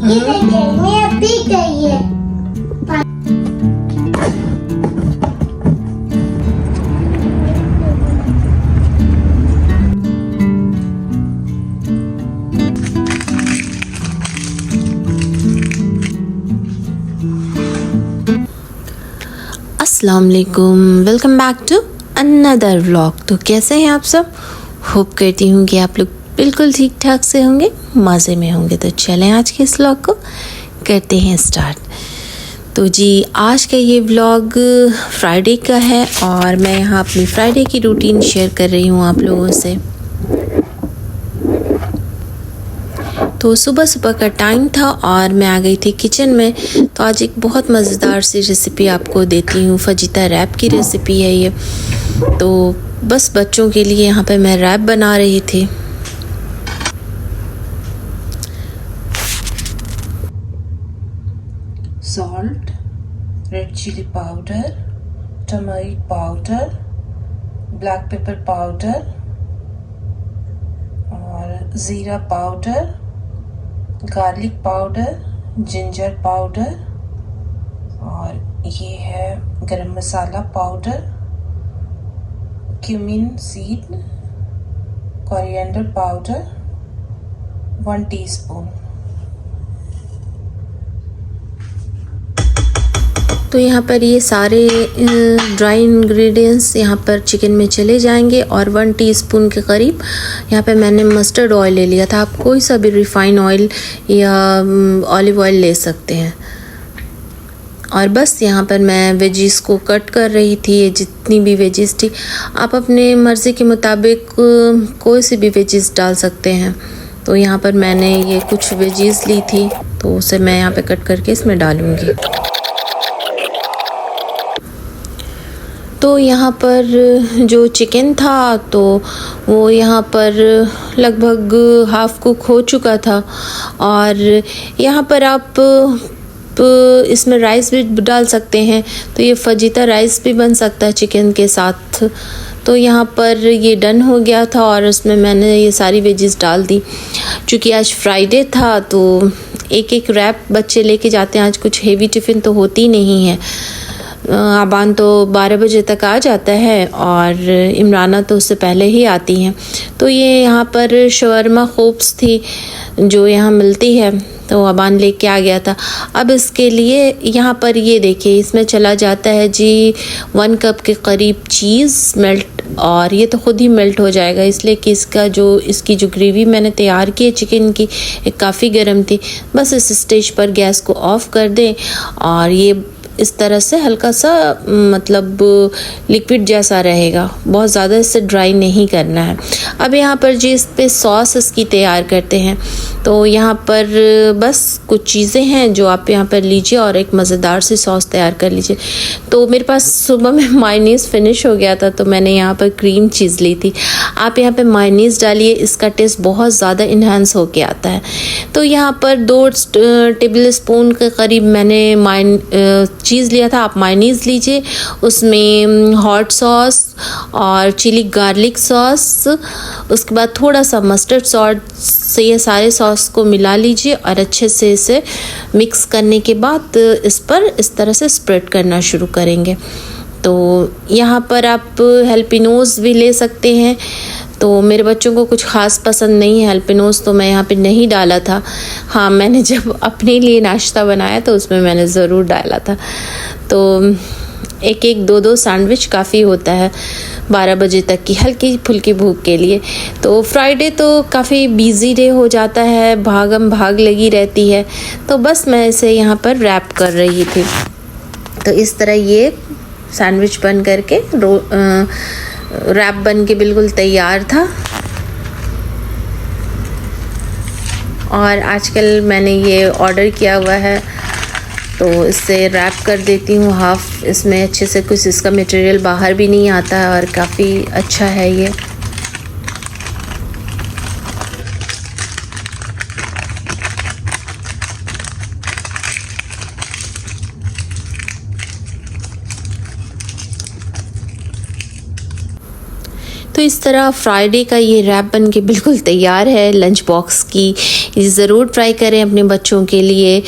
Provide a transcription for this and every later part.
अस्सलाम वालेकुम, welcome back to another vlog. तो कैसे हैं आप सब? होप करती हूँ कि आप लोग बिल्कुल ठीक ठाक से होंगे, मज़े में होंगे। तो चलें आज के इस व्लॉग को करते हैं स्टार्ट। तो जी, आज का ये व्लॉग फ्राइडे का है और मैं यहाँ अपनी फ्राइडे की रूटीन शेयर कर रही हूँ आप लोगों से। तो सुबह सुबह का टाइम था और मैं आ गई थी किचन में। तो आज एक बहुत मज़ेदार सी रेसिपी आपको देती हूँ। फजीता रैप की रेसिपी है ये। तो बस बच्चों के लिए यहाँ पे मैं रैप बना रही थी। Salt, red chilli powder, turmeric powder, black pepper powder और ज़ीरा powder, garlic powder, ginger powder और ये है garam masala powder, cumin seed, coriander powder 1 teaspoon. तो यहाँ पर ये सारे ड्राई इंग्रेडिएंट्स यहाँ पर चिकन में चले जाएंगे और 1 टीस्पून के करीब यहाँ पे मैंने मस्टर्ड ऑयल ले लिया था। आप कोई सा भी रिफाइन ऑयल या ऑलिव ऑयल ले सकते हैं। और बस यहाँ पर मैं वेजिस को कट कर रही थी। ये जितनी भी वेजिस थी आप अपने मर्ज़ी के मुताबिक कोई सी भी वेजिस डाल सकते हैं। तो यहाँ पर मैंने ये कुछ वेजिस ली थी तो उसे मैं यहाँ पे कट करके इसमें डालूँगी। तो यहाँ पर जो चिकन था तो वो यहाँ पर लगभग हाफ़ कुक हो चुका था। और यहाँ पर आप इसमें राइस भी डाल सकते हैं। तो ये फजीता राइस भी बन सकता है चिकन के साथ। तो यहाँ पर ये डन हो गया था और उसमें मैंने ये सारी वेजिस डाल दी। चूँकि आज फ्राइडे था तो एक एक रैप बच्चे लेके जाते हैं। आज कुछ हेवी टिफ़िन तो होती नहीं है। आबान तो 12 बजे तक आ जाता है और इमराना तो उससे पहले ही आती हैं। तो ये यहाँ पर शवरमा खूब्स थी जो यहाँ मिलती है तो आबान लेके आ गया था। अब इसके लिए यहाँ पर ये देखिए इसमें चला जाता है जी 1 कप के करीब चीज़ मेल्ट। और ये तो ख़ुद ही मेल्ट हो जाएगा इसलिए कि इसकी जो ग्रेवी मैंने तैयार की है चिकन की काफ़ी गर्म थी। बस इस स्टेज पर गैस को ऑफ़ कर दें और ये इस तरह से हल्का सा मतलब लिक्विड जैसा रहेगा, बहुत ज़्यादा इसे ड्राई नहीं करना है। अब यहाँ पर जी इस पे सॉस इसकी तैयार करते हैं। तो यहाँ पर बस कुछ चीज़ें हैं जो आप यहाँ पर लीजिए और एक मज़ेदार सी सॉस तैयार कर लीजिए। तो मेरे पास सुबह में मायोनीज़ फिनिश हो गया था तो मैंने यहाँ पर क्रीम चीज़ ली थी। आप यहाँ पर मायोनीज़ डालिए, इसका टेस्ट बहुत ज़्यादा इन्हांस होके आता है। तो यहाँ पर 2 टेबल स्पून के करीब मैंने चीज़ लिया था। आप मायोनीज़ लीजिए, उसमें हॉट सॉस और चिली गार्लिक सॉस, उसके बाद थोड़ा सा मस्टर्ड सॉस से ये सारे सॉस को मिला लीजिए और अच्छे से इसे मिक्स करने के बाद इस पर इस तरह से स्प्रेड करना शुरू करेंगे। तो यहाँ पर आप हेल्पिनोज़ भी ले सकते हैं। तो मेरे बच्चों को कुछ ख़ास पसंद नहीं है हेल्पिनोज़ तो मैं यहाँ पे नहीं डाला था। हाँ, मैंने जब अपने लिए नाश्ता बनाया तो उसमें मैंने ज़रूर डाला था। तो एक 2 सैंडविच काफ़ी होता है 12 बजे तक की हल्की फुल्की भूख के लिए। तो फ्राइडे तो काफ़ी बिज़ी डे हो जाता है, भागम भाग लगी रहती है। तो बस मैं इसे यहाँ पर रैप कर रही थी। तो इस तरह ये सैंडविच बन करके रैप बन के बिल्कुल तैयार था। और आजकल मैंने ये ऑर्डर किया हुआ है तो इससे रैप कर देती हूँ हाफ़। इसमें अच्छे से कुछ इसका मटेरियल बाहर भी नहीं आता है और काफ़ी अच्छा है ये। तो इस तरह फ्राइडे का ये रैप बन के बिल्कुल तैयार है लंच बॉक्स की। ज़रूर ट्राई करें अपने बच्चों के लिए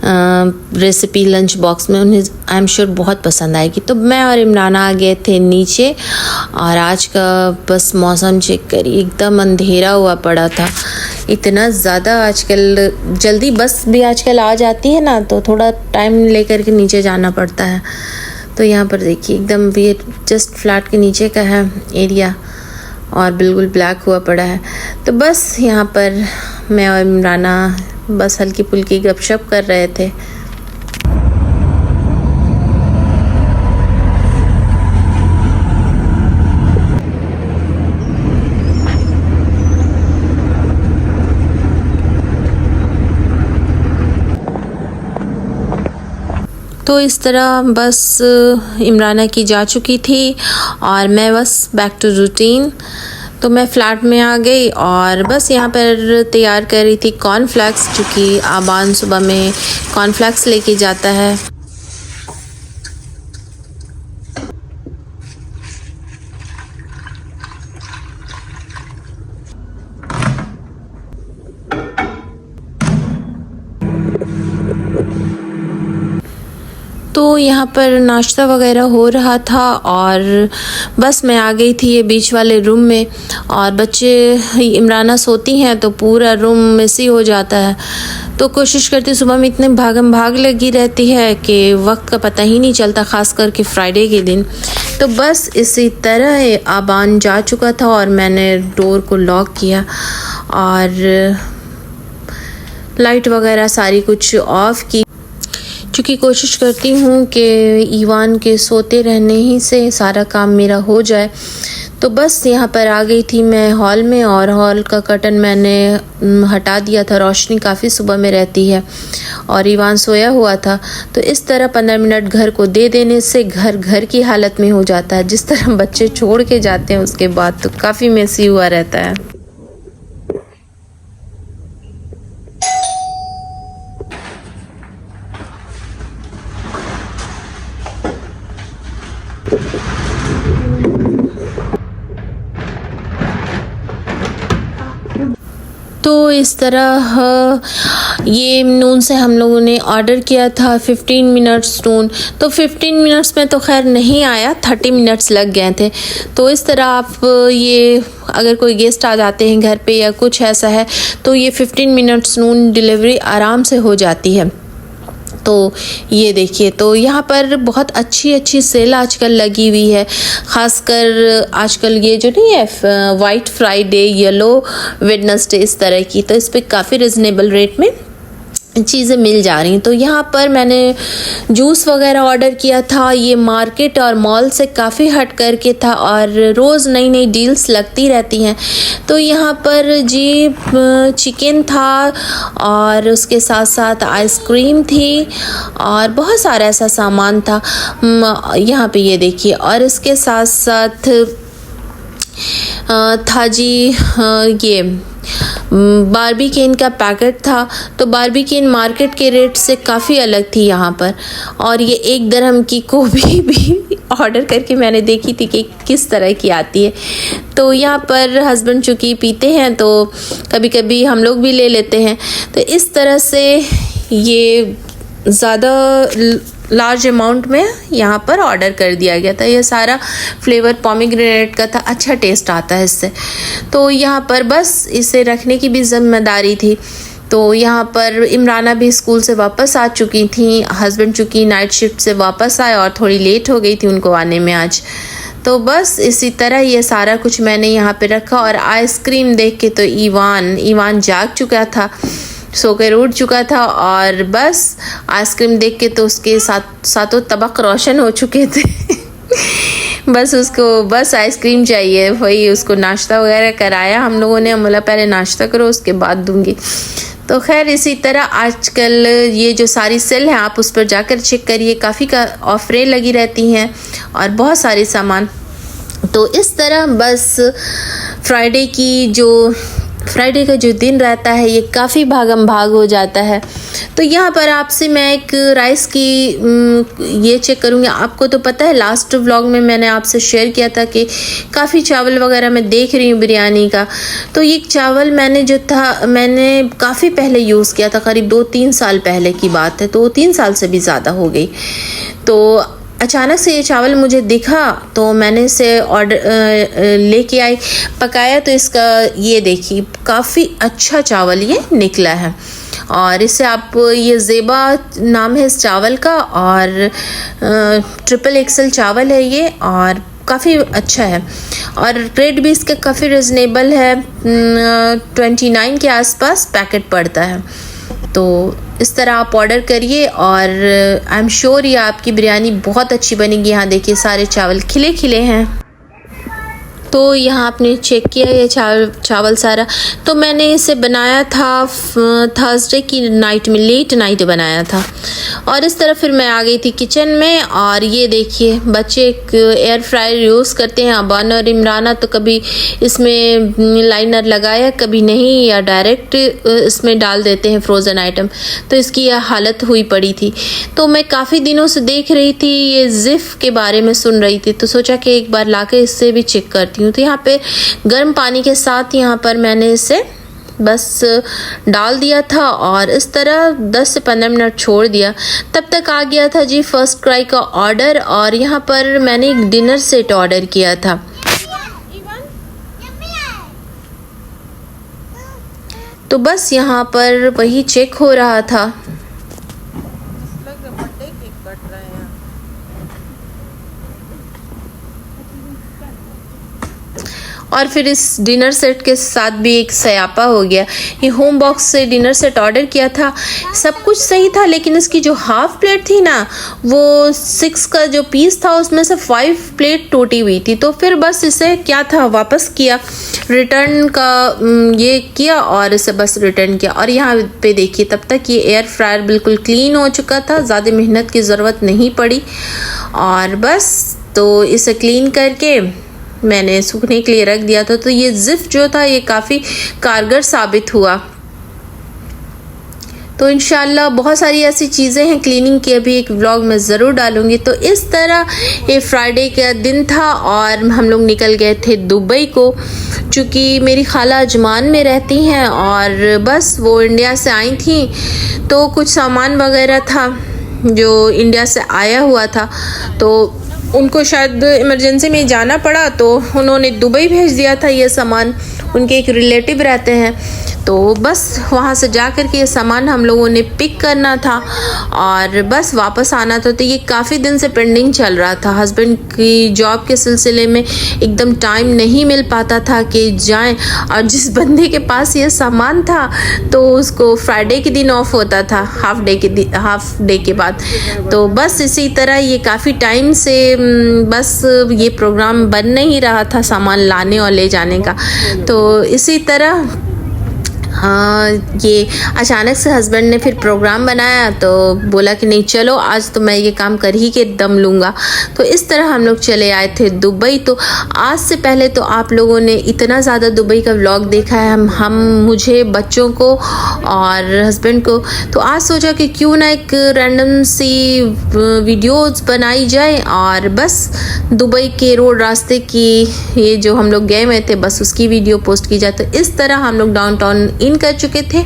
रेसिपी लंच बॉक्स में, उन्हें आई एम श्योर बहुत पसंद आएगी। तो मैं और इमराना आ गए थे नीचे और आज का बस मौसम चेक करिए, एकदम अंधेरा हुआ पड़ा था। इतना ज़्यादा आजकल जल्दी बस भी आजकल आ जाती है ना, तो थोड़ा टाइम लेकर के नीचे जाना पड़ता है। तो यहाँ पर देखिए एकदम ये जस्ट फ्लैट के नीचे का है एरिया और बिल्कुल ब्लैक हुआ पड़ा है। तो बस यहाँ पर मैं और इमराना बस हल्की फुल्की गपशप कर रहे थे। तो इस तरह बस इमराना की जा चुकी थी और मैं बस बैक टू रूटीन। तो मैं फ़्लैट में आ गई और बस यहाँ पर तैयार कर रही थी कॉर्नफ्लेक्स, चूँकि आबान सुबह में कॉर्नफ्लेक्स लेके जाता है। तो यहाँ पर नाश्ता वगैरह हो रहा था और बस मैं आ गई थी ये बीच वाले रूम में। और बच्चे इमराना सोती हैं तो पूरा रूम मेसी हो जाता है। तो कोशिश करती, सुबह में इतने भागम भाग लगी रहती है कि वक्त का पता ही नहीं चलता, ख़ास करके फ्राइडे के दिन। तो बस इसी तरह आबान जा चुका था और मैंने डोर को लॉक किया और लाइट वगैरह सारी कुछ ऑफ़ की, क्योंकि कोशिश करती हूँ कि ईवान के सोते रहने ही से सारा काम मेरा हो जाए। तो बस यहाँ पर आ गई थी मैं हॉल में और हॉल का कर्टन मैंने हटा दिया था, रोशनी काफ़ी सुबह में रहती है और ईवान सोया हुआ था। तो इस तरह 15 मिनट घर को दे देने से घर घर की हालत में हो जाता है। जिस तरह बच्चे छोड़ के जाते हैं उसके बाद तो काफ़ी मेसी हुआ रहता है। तो इस तरह ये नून से हम लोगों ने ऑर्डर किया था 15 मिनट्स नून। तो 15 मिनट्स में तो खैर नहीं आया, 30 मिनट्स लग गए थे। तो इस तरह आप ये अगर कोई गेस्ट आ जाते हैं घर पे या कुछ ऐसा है तो ये 15 मिनट्स नून डिलीवरी आराम से हो जाती है। तो ये देखिए, तो यहाँ पर बहुत अच्छी सेल आजकल लगी हुई है, ख़ासकर आजकल ये जो नहीं है वाइट फ्राइडे, येलो वेडनेसडे, इस तरह की। तो इस पे काफ़ी रिजनेबल रेट में चीज़ें मिल जा रही हैं। तो यहाँ पर मैंने जूस वगैरह ऑर्डर किया था। ये मार्केट और मॉल से काफ़ी हट करके था और रोज़ नई नई डील्स लगती रहती हैं। तो यहाँ पर जी चिकन था और उसके साथ साथ आइसक्रीम थी और बहुत सारा ऐसा सामान था यहाँ पे, ये देखिए। और इसके साथ साथ था जी ये बारबीकेन का पैकेट था। तो बारबीकेन मार्केट के रेट से काफ़ी अलग थी यहाँ पर। और ये 1 दिरहम की गोभी भी ऑर्डर करके मैंने देखी थी कि किस तरह की आती है। तो यहाँ पर हस्बैंड चूँकि पीते हैं तो कभी कभी हम लोग भी ले लेते हैं। तो इस तरह से ये ज़्यादा लार्ज अमाउंट में यहाँ पर ऑर्डर कर दिया गया था। ये सारा फ्लेवर पोमीग्रेनेट का था, अच्छा टेस्ट आता है इससे। तो यहाँ पर बस इसे रखने की भी जिम्मेदारी थी। तो यहाँ पर इमराना भी स्कूल से वापस आ चुकी थी, हस्बैंड चूँकि नाइट शिफ्ट से वापस आए और थोड़ी लेट हो गई थी उनको आने में आज। तो बस इसी तरह ये सारा कुछ मैंने यहाँ पे रखा। और आइसक्रीम देख के तो ईवान जाग चुका था, सोकर उठ चुका था और बस आइसक्रीम देख के तो उसके सातों तबक रोशन हो चुके थे। बस उसको बस आइसक्रीम चाहिए। वही उसको नाश्ता वगैरह कराया हम लोगों ने, बोला पहले नाश्ता करो उसके बाद दूंगी। तो खैर इसी तरह आजकल ये जो सारी सेल है आप उस पर जाकर चेक करिए, काफ़ी का ऑफरें लगी रहती हैं और बहुत सारे सामान। तो इस तरह बस फ्राइडे की जो फ्राइडे का जो दिन रहता है ये काफ़ी भागम भाग हो जाता है। तो यहाँ पर आपसे मैं एक राइस की ये चेक करूँगी। आपको तो पता है लास्ट व्लॉग में मैंने आपसे शेयर किया था कि काफ़ी चावल वगैरह मैं देख रही हूँ बिरयानी का। तो ये चावल मैंने काफ़ी पहले यूज़ किया था, करीब 2-3 साल पहले की बात है, 2-3 साल से भी ज़्यादा हो गई। तो अचानक से ये चावल मुझे दिखा तो मैंने इसे ऑर्डर लेके आई, पकाया तो इसका ये देखिए काफ़ी अच्छा चावल ये निकला है। और इसे आप ये ज़ेबा नाम है इस चावल का, और ट्रिपल एक्सल चावल है ये, और काफ़ी अच्छा है और रेट भी इसका काफ़ी रिजनेबल है। 29 के आसपास पैकेट पड़ता है। तो इस तरह आप ऑर्डर करिए और आई एम श्योर ये आपकी बिरयानी बहुत अच्छी बनेगी। यहाँ देखिए सारे चावल खिले खिले हैं। तो यहाँ आपने चेक किया ये चावल सारा। तो मैंने इसे बनाया था थर्सडे की नाइट में, लेट नाइट बनाया था। और इस तरह फिर मैं आ गई थी किचन में, और ये देखिए बच्चे एक एयर फ्रायर यूज़ करते हैं, अबान और इमराना तो कभी इसमें लाइनर लगाया कभी नहीं, या डायरेक्ट इसमें डाल देते हैं फ्रोज़न आइटम। तो इसकी यह हालत हुई पड़ी थी। तो मैं काफ़ी दिनों से देख रही थी, ये ज़िफ़ के बारे में सुन रही थी, तो सोचा कि एक बार लाके इससे भी चेक करती हूँ। तो यहाँ पे गर्म पानी के साथ यहाँ पर मैंने इसे बस डाल दिया था और इस तरह 10 से 15 मिनट छोड़ दिया। तब तक आ गया था जी फर्स्ट क्राई का ऑर्डर, और यहाँ पर मैंने एक डिनर सेट ऑर्डर किया था। तो बस यहाँ पर वही चेक हो रहा था। और फिर इस डिनर सेट के साथ भी एक सयापा हो गया। ये होम बॉक्स से डिनर सेट ऑर्डर किया था, सब कुछ सही था, लेकिन इसकी जो हाफ प्लेट थी ना, वो 6 का जो पीस था उसमें से 5 प्लेट टूटी हुई थी। तो फिर बस इसे क्या था वापस किया, रिटर्न का ये किया और इसे बस रिटर्न किया। और यहाँ पे देखिए तब तक ये एयर फ्रायर बिल्कुल क्लीन हो चुका था, ज़्यादा मेहनत की ज़रूरत नहीं पड़ी। और बस तो इसे क्लीन करके मैंने सूखने के लिए रख दिया था। तो ये ज़िफ़ जो था ये काफ़ी कारगर साबित हुआ। तो इंशाल्लाह बहुत सारी ऐसी चीज़ें हैं क्लीनिंग की, अभी एक व्लॉग में ज़रूर डालूँगी। तो इस तरह ये फ्राइडे का दिन था और हम लोग निकल गए थे दुबई को, चूँकि मेरी खाला अजमान में रहती हैं और बस वो इंडिया से आई थी, तो कुछ सामान वगैरह था जो इंडिया से आया हुआ था, तो उनको शायद इमरजेंसी में जाना पड़ा, तो उन्होंने दुबई भेज दिया था ये सामान। उनके एक रिलेटिव रहते हैं, तो बस वहाँ से जा कर के ये सामान हम लोगों ने पिक करना था और बस वापस आना था। तो ये काफ़ी दिन से पेंडिंग चल रहा था। हस्बैंड की जॉब के सिलसिले में एकदम टाइम नहीं मिल पाता था कि जाएं, और जिस बंदे के पास ये सामान था तो उसको फ्राइडे के दिन ऑफ होता था, हाफ डे के बाद। तो बस इसी तरह ये काफ़ी टाइम से बस ये प्रोग्राम बन नहीं रहा था सामान लाने और ले जाने का। तो इसी तरह ये अचानक से हस्बैंड ने फिर प्रोग्राम बनाया, तो बोला कि नहीं चलो आज तो मैं ये काम कर ही के दम लूँगा। तो इस तरह हम लोग चले आए थे दुबई। तो आज से पहले तो आप लोगों ने इतना ज़्यादा दुबई का व्लॉग देखा है, मुझे, बच्चों को और हस्बैंड को। तो आज सोचा कि क्यों ना एक रैंडम सी वीडियोज़ बनाई जाए और बस दुबई के रोड रास्ते की ये जो हम लोग गए हुए थे बस उसकी वीडियो पोस्ट की जाए। तो इस तरह हम लोग डाउनटाउन इन कर चुके थे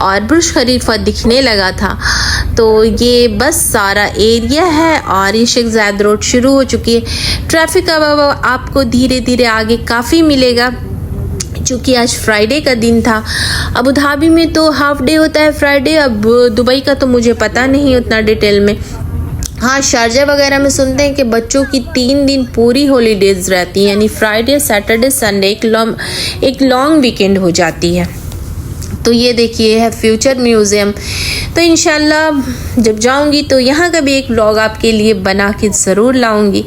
और बुर्ज खलीफा दिखने लगा था। तो ये बस सारा एरिया है और ये शेख ज़ायद रोड शुरू हो चुकी है। ट्रैफिक अब आपको धीरे धीरे आगे काफ़ी मिलेगा, चूँकि आज फ्राइडे का दिन था। अबू धाबी में तो हाफ डे होता है फ्राइडे, अब दुबई का तो मुझे पता नहीं उतना डिटेल में। हाँ, शारजा वगैरह में सुनते हैं कि बच्चों की 3 दिन पूरी हॉलीडेज़ रहती हैं, यानी फ्राइडे सैटरडे संडे एक लॉन्ग वीकेंड हो जाती है। तो ये देखिए है फ्यूचर म्यूज़ियम। तो इंशाल्लाह जब जाऊंगी तो यहाँ का भी एक व्लॉग आपके लिए बना के ज़रूर लाऊंगी।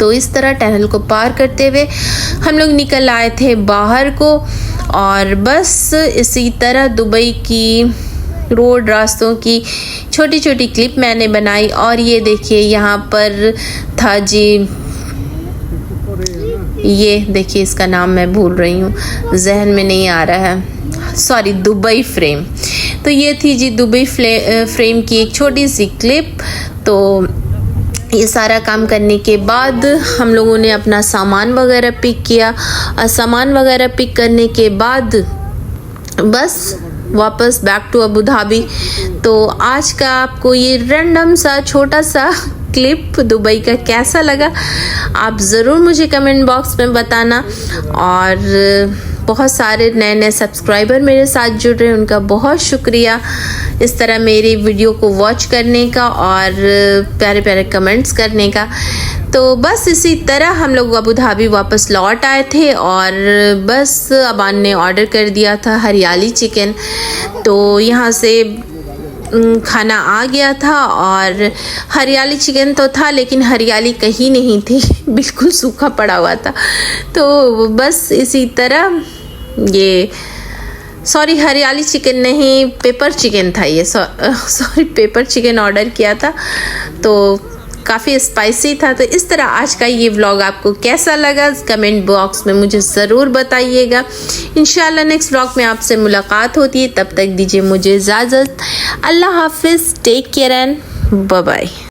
तो इस तरह टनल को पार करते हुए हम लोग निकल आए थे बाहर को, और बस इसी तरह दुबई की रोड रास्तों की छोटी छोटी क्लिप मैंने बनाई। और ये देखिए यहाँ पर था जी ये देखिए, इसका नाम मैं भूल रही हूँ, जहन में नहीं आ रहा है, सॉरी, दुबई फ्रेम। तो ये थी जी दुबई फ्रेम की एक छोटी सी क्लिप। तो ये सारा काम करने के बाद हम लोगों ने अपना सामान वगैरह पिक किया, और सामान वगैरह पिक करने के बाद बस वापस बैक टू अबू धाबी। तो आज का आपको ये रैंडम सा छोटा सा क्लिप दुबई का कैसा लगा, आप ज़रूर मुझे कमेंट बॉक्स में बताना। और बहुत सारे नए नए सब्सक्राइबर मेरे साथ जुड़ रहे हैं, उनका बहुत शुक्रिया इस तरह मेरी वीडियो को वॉच करने का और प्यारे प्यारे कमेंट्स करने का। तो बस इसी तरह हम लोग अबू धाबी वापस लौट आए थे, और बस अबान ने ऑर्डर कर दिया था हरियाली चिकन। तो यहाँ से खाना आ गया था, और हरियाली चिकन तो था लेकिन हरियाली कहीं नहीं थी, बिल्कुल सूखा पड़ा हुआ था। तो बस इसी तरह ये, सॉरी हरियाली चिकन नहीं, पेपर चिकन था ये, सॉरी पेपर चिकन ऑर्डर किया था। तो काफ़ी स्पाइसी था। तो इस तरह आज का ये व्लॉग आपको कैसा लगा कमेंट बॉक्स में मुझे ज़रूर बताइएगा। इंशाल्लाह नेक्स्ट व्लॉग में आपसे मुलाकात होती है, तब तक दीजिए मुझे इजाज़त। अल्लाह हाफिज़, take care and bye bye.